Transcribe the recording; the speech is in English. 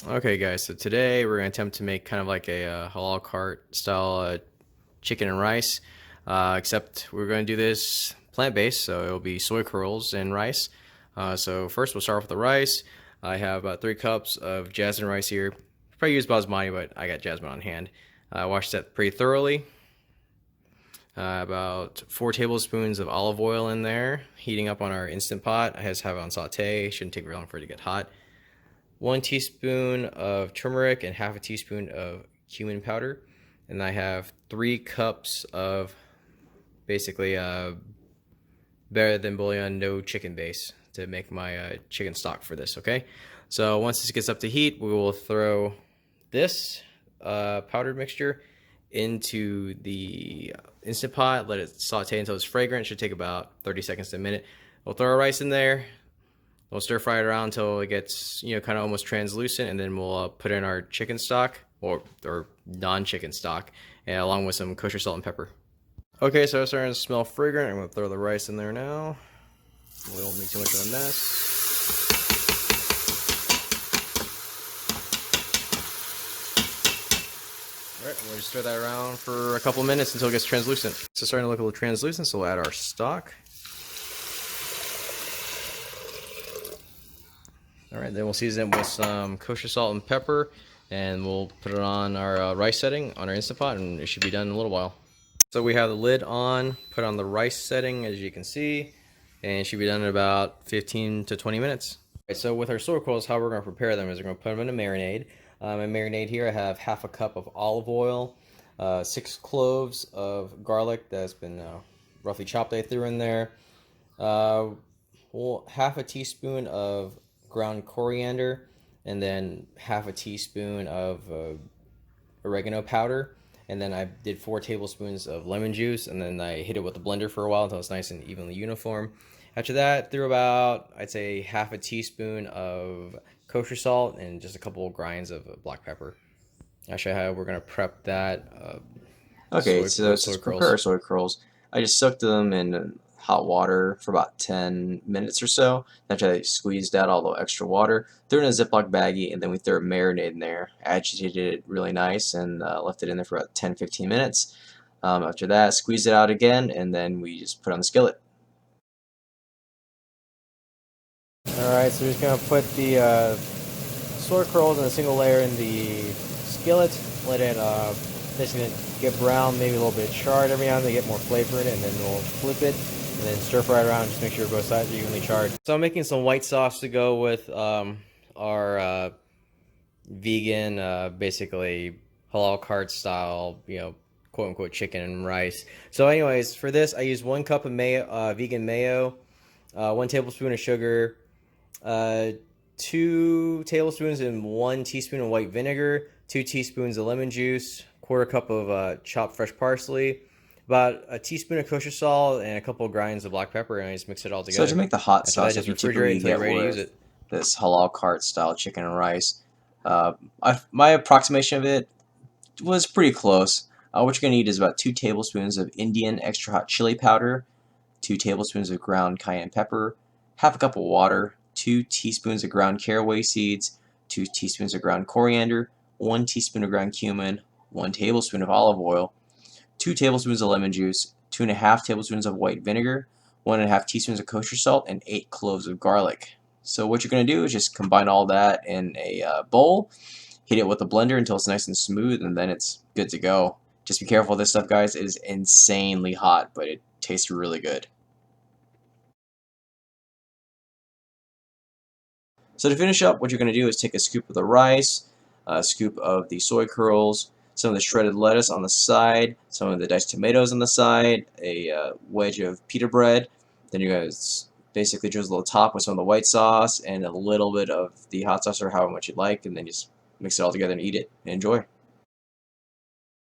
Okay guys, so today we're going to attempt to make kind of like a halal cart style chicken and rice, except we're going to do this plant-based, so it'll be soy curls and rice. So first we'll start off with the rice. I have about 3 cups of jasmine rice here. Probably use basmati, but I got jasmine on hand. I washed that pretty thoroughly. About 4 tablespoons of olive oil in there, heating up on our Instant Pot. I just have it on saute, shouldn't take very long for it to get hot. 1 teaspoon of turmeric and half a teaspoon of cumin powder. And I have 3 cups of basically better than bouillon, no chicken base to make my chicken stock for this, okay? So once this gets up to heat, we will throw this powdered mixture into the Instant Pot, let it saute until it's fragrant. It should take about 30 seconds to a minute. We'll throw our rice in there. We'll stir fry it around until it gets, kind of almost translucent, and then we'll put in our chicken stock, or non-chicken stock, and along with some kosher salt and pepper. Okay, so it's starting to smell fragrant. I'm going to throw the rice in there now. We don't make too much of a mess. Alright, we'll just stir that around for a couple minutes until it gets translucent. So it's starting to look a little translucent, so we'll add our stock. Alright, then we'll season it with some kosher salt and pepper, and we'll put it on our rice setting on our Instant Pot, and it should be done in a little while. So we have the lid on, put on the rice setting, as you can see, and it should be done in about 15 to 20 minutes. Alright, so with our soy curls, how we're going to prepare them is we're going to put them in a marinade. My marinade here, I have half a cup of olive oil, 6 cloves of garlic that's been roughly chopped. I threw in there. Half a teaspoon of ground coriander, and then half a teaspoon of oregano powder, and then I did 4 tablespoons of lemon juice, and then I hit it with the blender for a while until it's nice and evenly uniform. After that, threw about, I'd say, half a teaspoon of kosher salt and just a couple of grinds of black pepper. Actually, how we're gonna prep that. Okay, so to prepare soy curls, I just soaked them in hot water for about 10 minutes or so. After I squeezed out all the extra water, threw it in a Ziploc baggie, and then we threw a marinade in there. Agitated it really nice and left it in there for about 10-15 minutes. After that, squeezed it out again, and then we just put it on the skillet. Alright, so we're just gonna put the soy curls in a single layer in the skillet. Let it basically get brown, maybe a little bit charred every now and then to get more flavor in it, and then we'll flip it and then stir fry it around. Just make sure both sides are evenly charred. So I'm making some white sauce to go with our vegan, basically halal cart style, quote unquote chicken and rice. So, anyways, for this I use 1 cup of mayo, vegan mayo, 1 tablespoon of sugar, 2 tablespoons and 1 teaspoon of white vinegar, 2 teaspoons of lemon juice, 1/4 cup of chopped fresh parsley, about a teaspoon of kosher salt, and a couple of grinds of black pepper, and I just mix it all together. So to make the hot After that, sauce, just if you refrigerate typically until you're get ready to use with it. this halal cart style chicken and rice, my approximation of it was pretty close. What you're going to need is about 2 tablespoons of Indian extra hot chili powder, 2 tablespoons of ground cayenne pepper, half a cup of water, 2 teaspoons of ground caraway seeds, 2 teaspoons of ground coriander, 1 teaspoon of ground cumin, 1 tablespoon of olive oil, 2 tablespoons of lemon juice, 2.5 tablespoons of white vinegar, 1.5 teaspoons of kosher salt, and 8 cloves of garlic. So what you're going to do is just combine all that in a bowl, hit it with a blender until it's nice and smooth, and then it's good to go. Just be careful with this stuff, guys. It is insanely hot, but it tastes really good. So to finish up, what you're going to do is take a scoop of the rice, a scoop of the soy curls, some of the shredded lettuce on the side, some of the diced tomatoes on the side, a wedge of pita bread. Then you're going to basically drizzle the top with some of the white sauce and a little bit of the hot sauce or however much you like, and then just mix it all together and eat it. Enjoy.